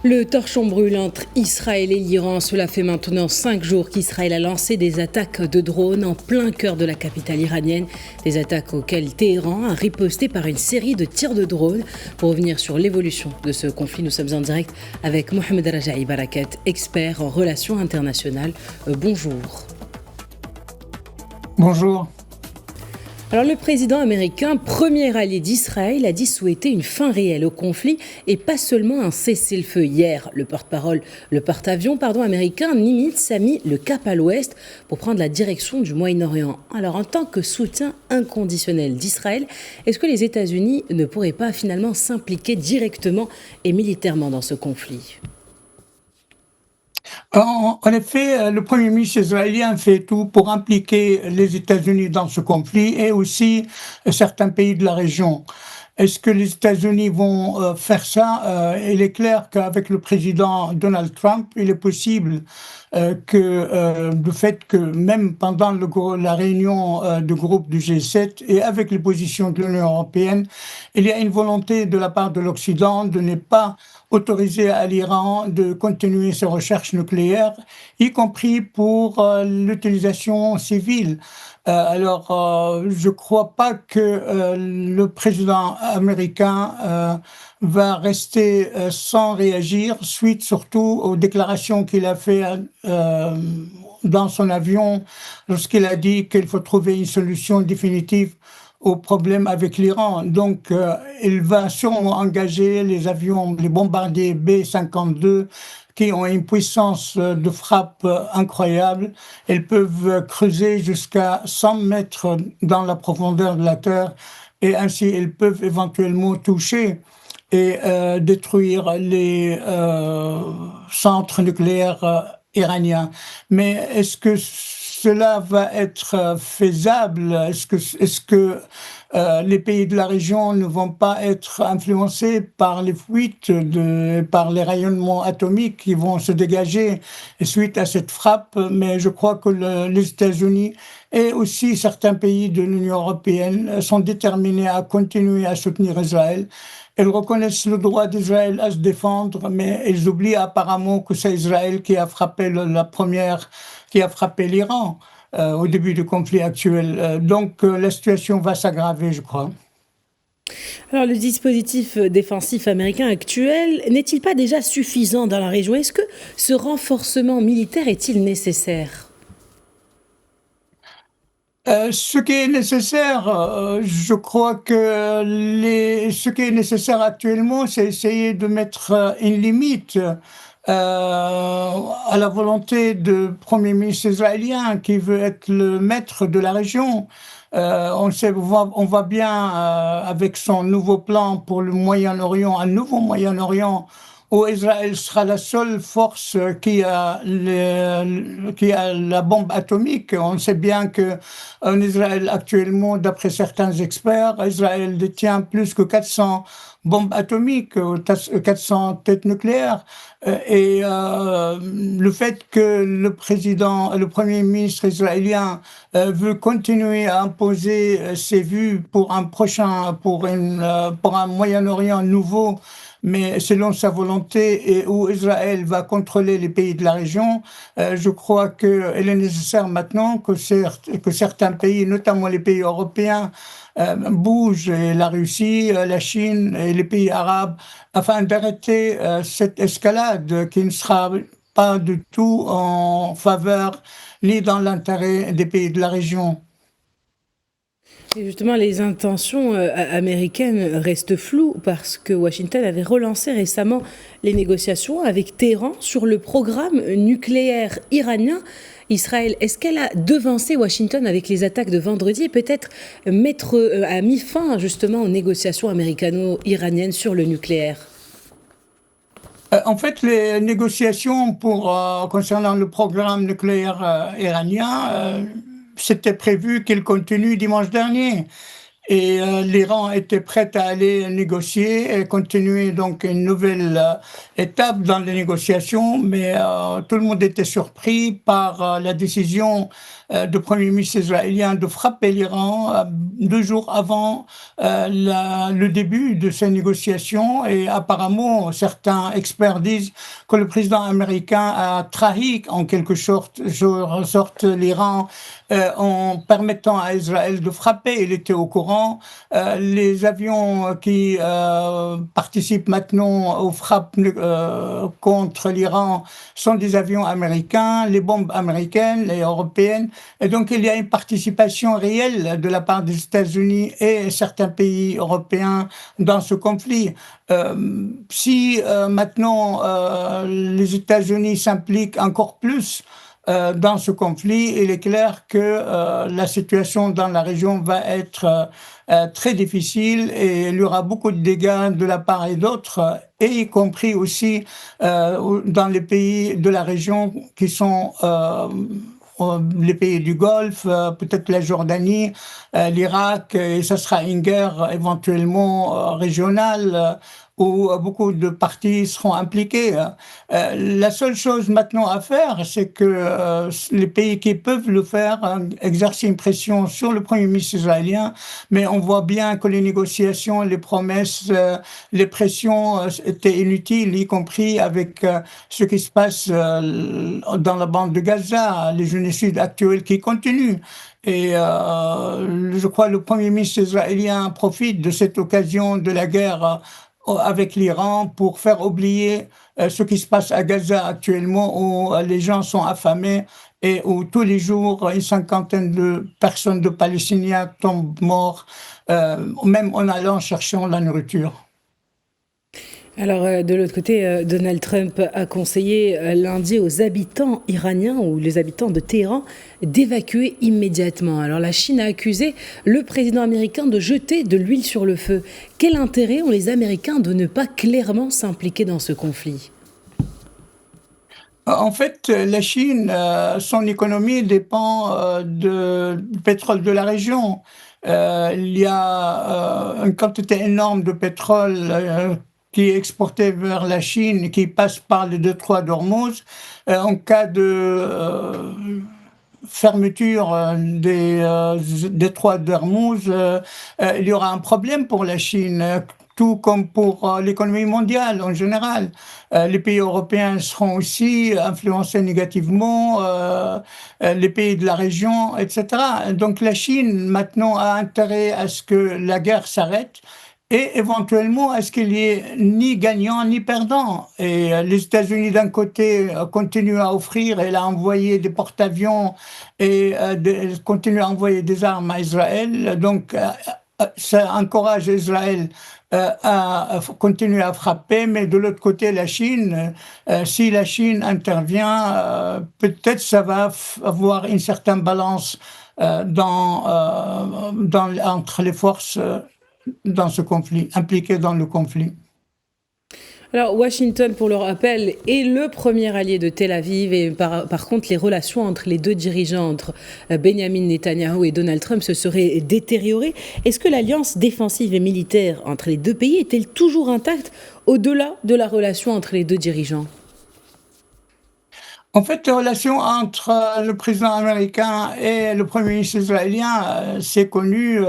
Le torchon brûle entre Israël et l'Iran. Cela fait maintenant 5 jours qu'Israël a lancé des attaques de drones en plein cœur de la capitale iranienne. Des attaques auxquelles Téhéran a riposté par une série de tirs de drones. Pour revenir sur l'évolution de ce conflit, nous sommes en direct avec Mohamed Rajaï Barakat, expert en relations internationales. Bonjour. Bonjour. Alors le président américain, premier allié d'Israël, a dit souhaiter une fin réelle au conflit et pas seulement un cessez-le-feu. Hier, le porte-avions américain Nimitz a mis le cap à l'ouest pour prendre la direction du Moyen-Orient. Alors en tant que soutien inconditionnel d'Israël, est-ce que les États-Unis ne pourraient pas finalement s'impliquer directement et militairement dans ce conflit ? En effet, le Premier ministre israélien fait tout pour impliquer les États-Unis dans ce conflit et aussi certains pays de la région. Est-ce que les États-Unis vont faire ça? Il est clair qu'avec le président Donald Trump, il est possible le fait que même pendant la réunion du groupe du G7 et avec les positions de l'Union européenne, il y a une volonté de la part de l'Occident de ne pas autoriser à l'Iran de continuer ses recherches nucléaires, y compris pour l'utilisation civile. Je ne crois pas que le président américain va rester sans réagir, suite surtout aux déclarations qu'il a faites dans son avion, lorsqu'il a dit qu'il faut trouver une solution définitive au problème avec l'Iran. Donc, il va sûrement engager les avions, les bombardiers B-52, qui ont une puissance de frappe incroyable. Elles peuvent creuser jusqu'à 100 mètres dans la profondeur de la Terre et ainsi elles peuvent éventuellement toucher et détruire les centres nucléaires iraniens. Mais est-ce que cela va être faisable? Est-ce que les pays de la région ne vont pas être influencés par les fuites, par les rayonnements atomiques qui vont se dégager suite à cette frappe? Mais je crois que les États-Unis et aussi certains pays de l'Union européenne sont déterminés à continuer à soutenir Israël. Ils reconnaissent le droit d'Israël à se défendre, mais ils oublient apparemment que c'est Israël qui a frappé qui a frappé l'Iran au début du conflit actuel. La situation va s'aggraver, je crois. Alors le dispositif défensif américain actuel n'est-il pas déjà suffisant dans la région? Est-ce que ce renforcement militaire est-il nécessaire? Ce qui est nécessaire, je crois que ce qui est nécessaire actuellement, c'est essayer de mettre une limite à la volonté du Premier ministre israélien qui veut être le maître de la région. On voit bien avec son nouveau plan pour le Moyen-Orient, un nouveau Moyen-Orient, où Israël sera la seule force qui a la bombe atomique. On sait bien que en Israël actuellement, d'après certains experts, Israël détient plus que 400 bombes atomiques, 400 têtes nucléaires. Le fait que le Premier ministre israélien veut continuer à imposer ses vues pour pour un Moyen-Orient nouveau, mais selon sa volonté et où Israël va contrôler les pays de la région, je crois qu'il est nécessaire maintenant que certains pays, notamment les pays européens, bougent, et la Russie, la Chine et les pays arabes, afin d'arrêter cette escalade qui ne sera pas du tout en faveur ni dans l'intérêt des pays de la région. Et justement, les intentions américaines restent floues parce que Washington avait relancé récemment les négociations avec Téhéran sur le programme nucléaire iranien. Israël, est-ce qu'elle a devancé Washington avec les attaques de vendredi et peut-être a mis fin justement aux négociations américano-iraniennes sur le nucléaire? En fait, les négociations concernant le programme nucléaire iranien, c'était prévu qu'elles continuent dimanche dernier. et l'Iran était prêt à aller négocier et continuer donc une nouvelle étape dans les négociations, mais tout le monde était surpris par la décision du Premier ministre israélien de frapper l'Iran 2 jours avant le début de ces négociations. Et apparemment, certains experts disent que le président américain a trahi en quelque sorte l'Iran en permettant à Israël de frapper. Il était au courant. Les avions qui participent maintenant aux frappes contre l'Iran sont des avions américains, les bombes américaines et européennes. Et donc il y a une participation réelle de la part des États-Unis et certains pays européens dans ce conflit. Si maintenant les États-Unis s'impliquent encore plus dans ce conflit, il est clair que la situation dans la région va être très difficile et il y aura beaucoup de dégâts de la part et d'autre, et y compris aussi dans les pays de la région qui sont les pays du Golfe, peut-être la Jordanie, l'Irak, et ce sera une guerre éventuellement régionale où beaucoup de parties seront impliquées. La seule chose maintenant à faire, c'est que les pays qui peuvent le faire exercent une pression sur le Premier ministre israélien, mais on voit bien que les négociations, les promesses, les pressions étaient inutiles, y compris avec ce qui se passe dans la bande de Gaza, les génocides actuels qui continuent. Et je crois que le Premier ministre israélien profite de cette occasion de la guerre avec l'Iran pour faire oublier ce qui se passe à Gaza actuellement, où les gens sont affamés et où tous les jours une cinquantaine de personnes, de Palestiniens, tombent morts, même en allant chercher la nourriture. Alors, de l'autre côté, Donald Trump a conseillé lundi aux habitants iraniens ou les habitants de Téhéran d'évacuer immédiatement. Alors, la Chine a accusé le président américain de jeter de l'huile sur le feu. Quel intérêt ont les Américains de ne pas clairement s'impliquer dans ce conflit ? En fait, la Chine, son économie dépend du pétrole de la région. Il y a une quantité énorme de pétrole qui est exporté vers la Chine, qui passe par le détroit d'Ormuz. En cas de fermeture des détroits d'Ormuz, il y aura un problème pour la Chine, tout comme pour l'économie mondiale en général. Les pays européens seront aussi influencés négativement, les pays de la région, etc. Donc la Chine maintenant a intérêt à ce que la guerre s'arrête et éventuellement à ce qu'il y ait ni gagnant ni perdant. Et les États-Unis d'un côté continuent à offrir, elle a envoyé des porte-avions et continue à envoyer des armes à Israël. Donc ça encourage Israël à continuer à frapper, mais de l'autre côté, la Chine, si la Chine intervient, peut-être ça va avoir une certaine balance entre les forces dans ce conflit, impliquées dans le conflit. Alors, Washington, pour le rappel, est le premier allié de Tel Aviv et par contre, les relations entre les deux dirigeants, entre Benjamin Netanyahou et Donald Trump, se seraient détériorées. Est-ce que l'alliance défensive et militaire entre les deux pays est-elle toujours intacte au-delà de la relation entre les deux dirigeants ? En fait, la relation entre le président américain et le premier ministre israélien, c'est connu.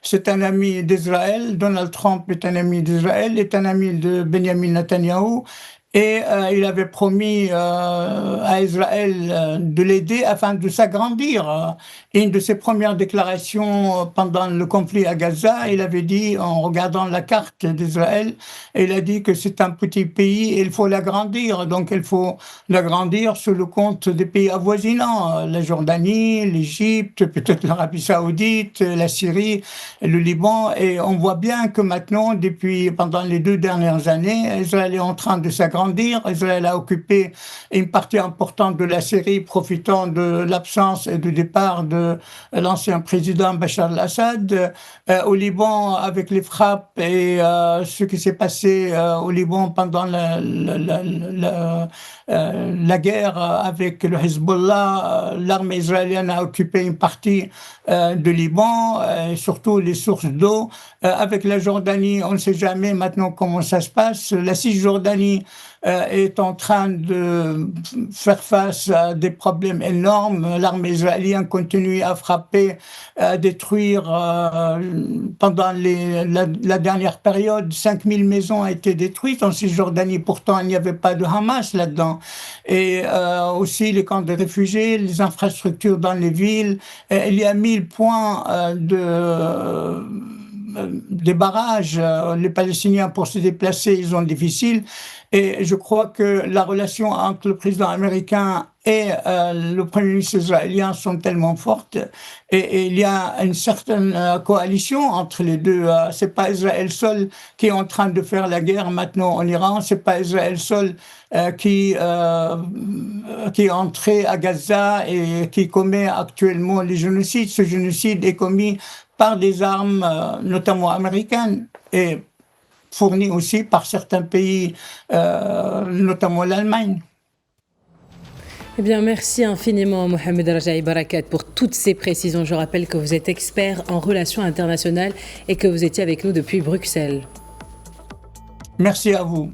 C'est un ami d'Israël. Donald Trump est un ami d'Israël, est un ami de Benjamin Netanyahou. Et il avait promis à Israël de l'aider afin de s'agrandir. Une de ses premières déclarations pendant le conflit à Gaza, il avait dit, en regardant la carte d'Israël, il a dit que c'est un petit pays et il faut l'agrandir. Donc il faut l'agrandir sur le compte des pays avoisinants, la Jordanie, l'Égypte, peut-être l'Arabie Saoudite, la Syrie, le Liban. Et on voit bien que maintenant, pendant les 2 dernières années, Israël est en train de s'agrandir s'agrandir. Israël a occupé une partie importante de la Syrie, profitant de l'absence et du départ de l'ancien président Bachar al-Assad. Au Liban, avec les frappes et ce qui s'est passé au Liban pendant la guerre avec le Hezbollah, l'armée israélienne a occupé une partie du Liban, et surtout les sources d'eau. Avec la Jordanie, on ne sait jamais maintenant comment ça se passe. La Cisjordanie est en train de faire face à des problèmes énormes. L'armée israélienne continue à frapper, à détruire. Pendant la dernière période, 5000 maisons ont été détruites en Cisjordanie. Pourtant, il n'y avait pas de Hamas là-dedans. Et aussi les camps de réfugiés, les infrastructures dans les villes. Il y a 1000 points des barrages. Les Palestiniens, pour se déplacer, ils ont difficile. Et je crois que la relation entre le président américain et le premier ministre israélien sont tellement fortes. Et il y a une certaine coalition entre les deux. C'est pas Israël seul qui est en train de faire la guerre maintenant en Iran. C'est pas Israël seul qui est entré à Gaza et qui commet actuellement les génocides. Ce génocide est commis par des armes, notamment américaines, et fourni aussi par certains pays, notamment l'Allemagne. Eh bien, merci infiniment, Mohamed Rajaï Barakat, pour toutes ces précisions. Je rappelle que vous êtes expert en relations internationales et que vous étiez avec nous depuis Bruxelles. Merci à vous.